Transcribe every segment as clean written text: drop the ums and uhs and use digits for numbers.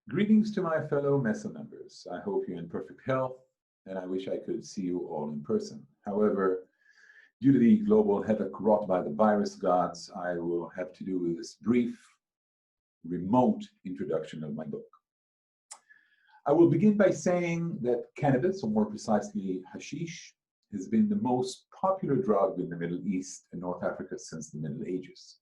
Greetings to my fellow MESA members. I hope you're in perfect health, and I wish I could see you all in person. However, due to the global havoc wrought by the virus gods, I will have to do this brief, remote introduction of my book. I will begin by saying that cannabis, or more precisely hashish, has been the most popular drug in the Middle East and North Africa since the Middle Ages.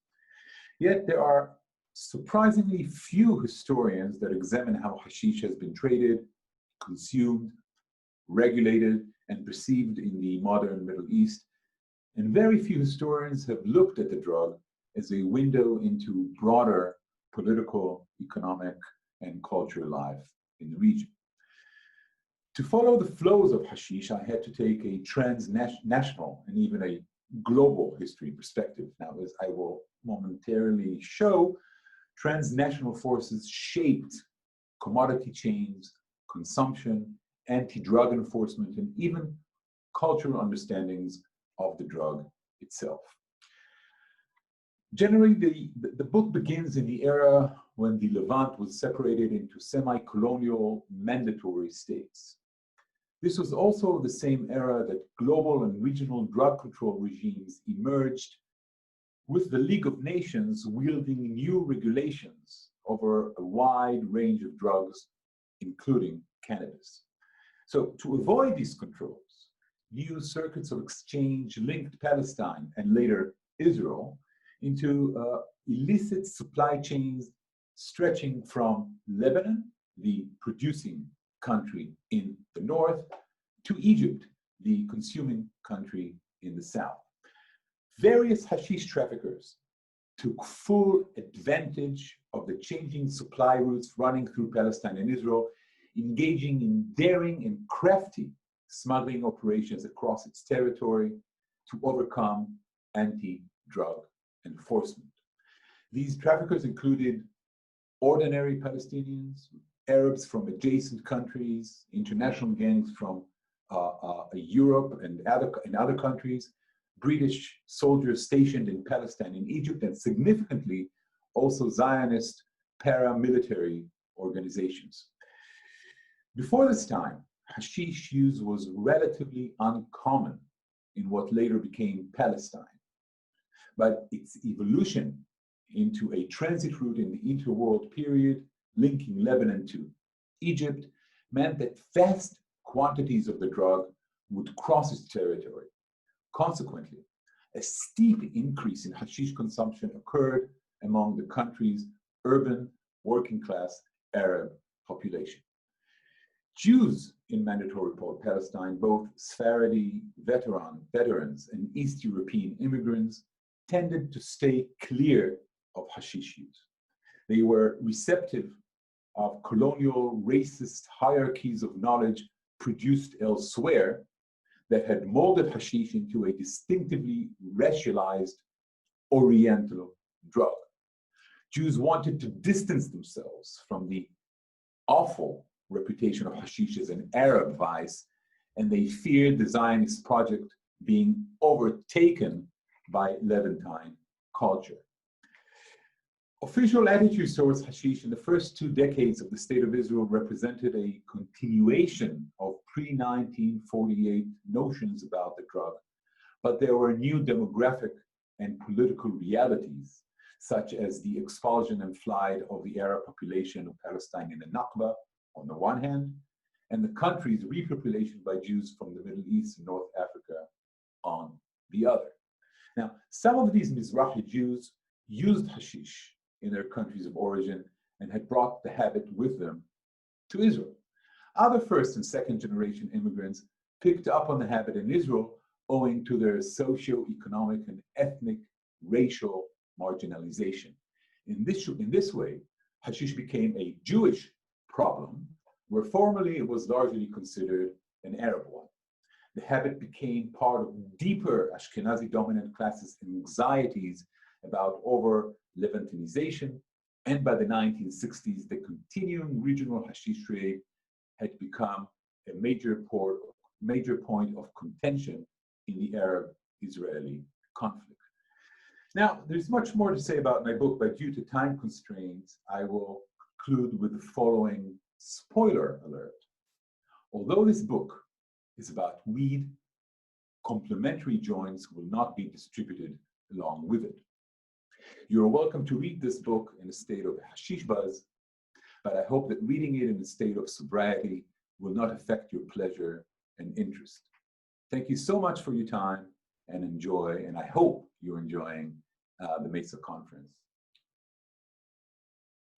Yet there are surprisingly few historians that examine how hashish has been traded, consumed, regulated, and perceived in the modern Middle East, and very few historians have looked at the drug as a window into broader political, economic, and cultural life in the region. To follow the flows of hashish, I had to take a transnational and even a global history perspective. Now, as I will momentarily show, transnational forces shaped commodity chains, consumption, anti-drug enforcement, and even cultural understandings of the drug itself. Generally, the book begins in the era when the Levant was separated into semi-colonial mandatory states. This was also the same era that global and regional drug control regimes emerged, with the League of Nations wielding new regulations over a wide range of drugs, including cannabis. So to avoid these controls, new circuits of exchange linked Palestine and later Israel into illicit supply chains stretching from Lebanon, the producing country in the north, to Egypt, the consuming country in the south. Various hashish traffickers took full advantage of the changing supply routes running through Palestine and Israel, engaging in daring and crafty smuggling operations across its territory to overcome anti-drug enforcement. These traffickers included ordinary Palestinians, Arabs from adjacent countries, international gangs from Europe and other countries, British soldiers stationed in Palestine and Egypt, and significantly also Zionist paramilitary organizations. Before this time, hashish use was relatively uncommon in what later became Palestine, but its evolution into a transit route in the interworld period linking Lebanon to Egypt meant that vast quantities of the drug would cross its territory. Consequently, a steep increase in hashish consumption occurred among the country's urban, working-class Arab population. Jews in Mandatory Palestine, both Sephardi veterans and East European immigrants, tended to stay clear of hashish use. They were receptive of colonial racist hierarchies of knowledge produced elsewhere that had molded hashish into a distinctively racialized Oriental drug. Jews wanted to distance themselves from the awful reputation of hashish as an Arab vice, and they feared the Zionist project being overtaken by Levantine culture. Official attitudes towards hashish in the first 2 decades of the State of Israel represented a continuation of pre-1948 notions about the drug, but there were new demographic and political realities, such as the expulsion and flight of the Arab population of Palestine in the Nakba, on the one hand, and the country's repopulation by Jews from the Middle East and North Africa on the other. Now, some of these Mizrahi Jews used hashish in their countries of origin and had brought the habit with them to Israel. Other first and second generation immigrants picked up on the habit in Israel owing to their socio-economic and ethnic racial marginalization. In this way, hashish became a Jewish problem, where formerly it was largely considered an Arab one. The habit became part of deeper Ashkenazi dominant classes' anxieties about over-Levantinization, and by the 1960s, the continuing regional hashish trade had become a major point of contention in the Arab-Israeli conflict. Now, there's much more to say about my book, but due to time constraints, I will conclude with the following spoiler alert. Although this book is about weed, complementary joints will not be distributed along with it. You're welcome to read this book in a state of hashish buzz, but I hope that reading it in a state of sobriety will not affect your pleasure and interest. Thank you so much for your time and enjoy, and I hope you're enjoying the MESA conference.